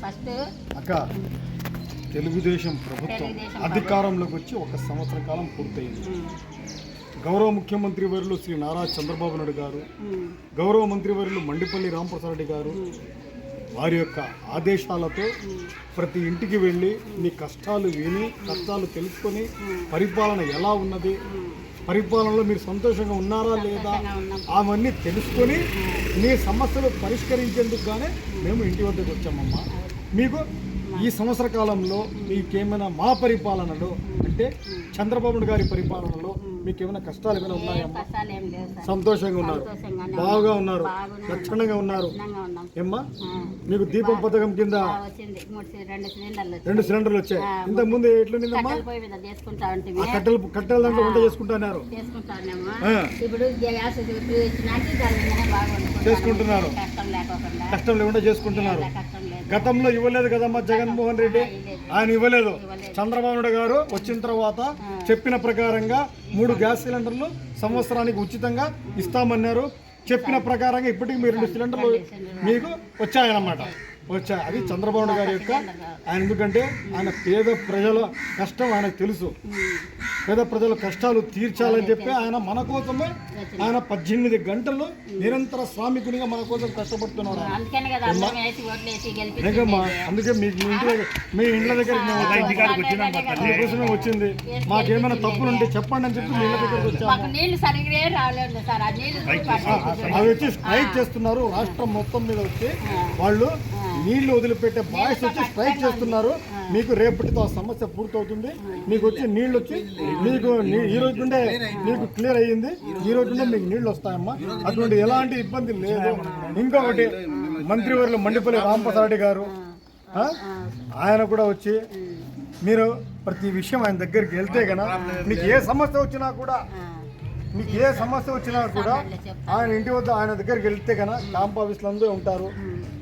First అక్క తెలుగుదేశం ప్రభుత్వం అధికారంలోకి వచ్చి 1 సంవత్సర కాలం పూర్తయింది. గౌరవ ముఖ్యమంత్రి వర్యులు శ్రీ నారా చంద్రబాబు నాయుడు గారు, గౌరవ మంత్రి వర్యులు మండిపల్లి రాంప్రసాద్ రెడ్డి గారు వారి యొక్క ఆదేశాలతో ప్రతి ఇంటికి వెళ్ళి మీ కష్టాలు విని కష్టాలు తెలుసుకొని పరిపాలన ఎలా ఉన్నది, పరిపాలనలో మీరు సంతోషంగా ఉన్నారా లేదా అవన్నీ తెలుసుకొని మీ సమస్యలు పరిష్కరించేందుకు గానే మేము ఇంటి వద్దకు వచ్చామమ్మా. మీకు ఈ సంవత్సర కాలంలో మీకేమైనా మా పరిపాలనలో అంటే చంద్రబాబు నాయుడు గారి పరిపాలనలో మీకేమైనా కష్టాలు ఏమైనా ఉన్నాయమ్మా? సంతోషంగా ఉన్నారు, బాగా ఉన్నారు, లక్షణంగా ఉన్నారు ఏమ్మా? మీకు దీపం పథకం కింద 2 సిలిండర్లు వచ్చాయి. ఇంతకు ముందు ఎట్లుందమ్మా? కట్టెల దాంట్లో వంట చేసుకుంటున్నారు, చేసుకుంటున్నారు, కష్టం లేకుండా చేసుకుంటున్నారు. గతంలో ఇవ్వలేదు కదమ్మా జగన్మోహన్ రెడ్డి, ఆయన ఇవ్వలేదు. చంద్రబాబు నాయుడు గారు వచ్చిన తర్వాత చెప్పిన ప్రకారంగా 3 గ్యాస్ సిలిండర్లు సంవత్సరానికి ఉచితంగా ఇస్తామన్నారు. చెప్పిన ప్రకారంగా ఇప్పటికి మీరు 2 సిలిండర్లు మీకు వచ్చాయన్నమాట. అది చంద్రబాబు నాయుడు గారి యొక్క ఆయన, ఎందుకంటే ఆయన పేద ప్రజల కష్టం ఆయనకు తెలుసు. పేద ప్రజల కష్టాలు తీర్చాలని చెప్పి ఆయన మన కోసమే ఆయన 18 గంటలు నిరంతర శ్రామికునిగా మన కోసం కష్టపడుతున్నాడు. అందుకే మీ ఇండ్ల దగ్గర కోసమే వచ్చింది. మాకేమైనా తప్పులుంటే చెప్పండి అని చెప్పి మీ ఇళ్ళ దగ్గరకు వచ్చాము. అవి వచ్చి స్ట్రైక్ చేస్తున్నారు రాష్ట్రం మొత్తం మీద వచ్చి. వాళ్ళు నీళ్లు వదిలిపెట్టే బాయ్స్ వచ్చి స్ట్రైక్ చేస్తున్నారు. మీకు రేపటితో ఆ సమస్య పూర్తవుతుంది. మీకు వచ్చి నీళ్ళు వచ్చి మీకు ఈ రోజు నుండే మీకు క్లియర్ అయ్యింది. ఈ రోజు నుండే మీకు నీళ్ళు వస్తాయమ్మా, అటువంటి ఎలాంటి ఇబ్బంది లేదు. ఇంకొకటి మంత్రివర్యులు మండిపల్లి రాంప్రసాద్ రెడ్డి గారు ఆయన కూడా వచ్చి మీరు ప్రతి విషయం ఆయన దగ్గరికి వెళ్తే కనుక మీకు ఏ సమస్య వచ్చినా కూడా ఆయన ఇంటి వద్ద ఆయన దగ్గరికి వెళ్తే కనుక క్యాంప్ ఆఫీసులు అందరూ ఉంటారు.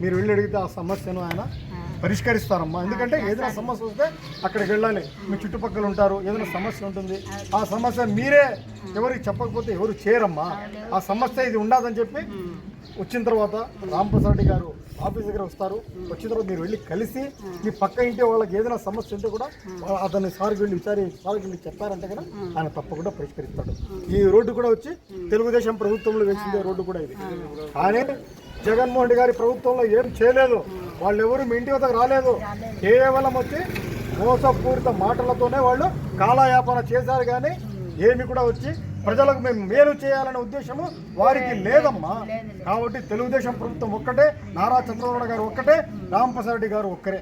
మీరు వెళ్ళి అడిగితే ఆ సమస్యను ఆయన పరిష్కరిస్తారమ్మా. ఎందుకంటే ఏదైనా సమస్య వస్తే అక్కడికి వెళ్ళాలి. మీ చుట్టుపక్కల ఉంటారు, ఏదైనా సమస్య ఉంటుంది. ఆ సమస్య మీరే ఎవరికి చెప్పకపోతే ఎవరు చేయరమ్మా. ఆ సమస్య ఇది ఉండదని చెప్పి వచ్చిన తర్వాత రాంప్రసాద్ రెడ్డి గారు ఆఫీస్ దగ్గర వస్తారు. వచ్చిన తర్వాత మీరు వెళ్ళి కలిసి మీ పక్క ఇంటి వాళ్ళకి ఏదైనా సమస్య ఉంటే కూడా అతన్ని సార్కి వెళ్ళి సార్కి వెళ్ళి చెప్పారంటే కదా ఆయన తప్పకుండా పరిష్కరిస్తాడు. ఈ రోడ్డు కూడా వచ్చి తెలుగుదేశం ప్రభుత్వంలో వేసిందే రోడ్డు కూడా ఇది. కానీ జగన్మోహన్ రెడ్డి గారి ప్రభుత్వంలో ఏం చేయలేదు. వాళ్ళు ఎవరు మీ ఇంటి వద్దకు రాలేదు. కేవలం వచ్చి మోసపూరిత మాటలతోనే వాళ్ళు కాలయాపన చేశారు. కానీ ఏమి కూడా వచ్చి ప్రజలకు మేము మేలు చేయాలనే ఉద్దేశము వారికి లేదమ్మా. కాబట్టి తెలుగుదేశం ప్రభుత్వం ఒక్కటే, నారా చంద్రబాబు గారు ఒక్కటే, రాంప్రసాద్ రెడ్డి గారు ఒక్కరే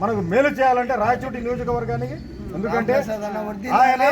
మనకు మేలు చేయాలంటే రాయచోటి నియోజకవర్గానికి. ఎందుకంటే ఆయన